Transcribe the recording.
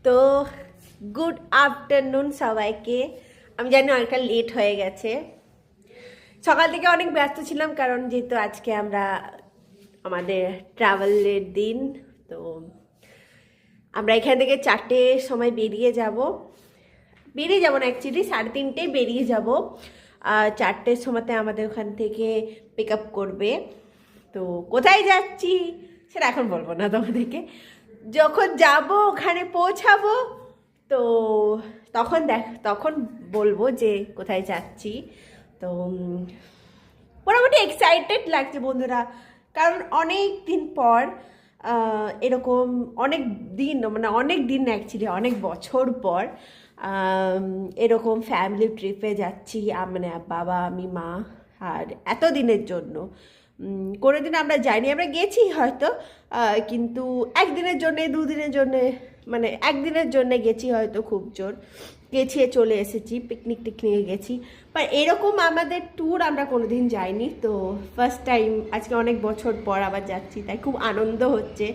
তো good afternoon সবাইকে। আমি জানি অনেকটা লেট হয়ে গেছে, সকাল থেকে অনেক ব্যস্ত ছিলাম কারণ যেহেতু আজকে আমরা আমাদের ট্রাভেলের দিন। তো আমরা এখান থেকে 4টের সময় বেরিয়ে যাব না, অ্যাকচুয়ালি 3:30টায় বেরিয়ে যাব। 4টের সময়তে আমাদের ওখান থেকে পিক আপ করবে। তো কোথায় যাচ্ছি সেটা এখন বলবো না তোমাদেরকে, যখন যাব ওখানে পৌঁছাবো তো তখন বলবো যে কোথায় যাচ্ছি। তো মোটামুটি এক্সাইটেড লাগছে বন্ধুরা, কারণ অনেক দিন পর এরকম অনেক দিন না, অ্যাকচুয়ালি অনেক বছর পর এরকম ফ্যামিলি ট্রিপে যাচ্ছি। মানে বাবা, আমি, মা, আর এত দিনের জন্য কোনোদিন আমরা যাইনি। আমরা গেছি হয়তো, কিন্তু একদিনের জন্যে, দুদিনের জন্যে, মানে একদিনের জন্যে গেছি হয়তো, খুব জোর গেছি, চলে এসেছি, পিকনিক টিকনিকে গেছি। বাট এরকম আমাদের ট্যুর আমরা কোনোদিন যাইনি। তো ফার্স্ট টাইম আজকে অনেক বছর পর আবার যাচ্ছি, তাই খুব আনন্দ হচ্ছে।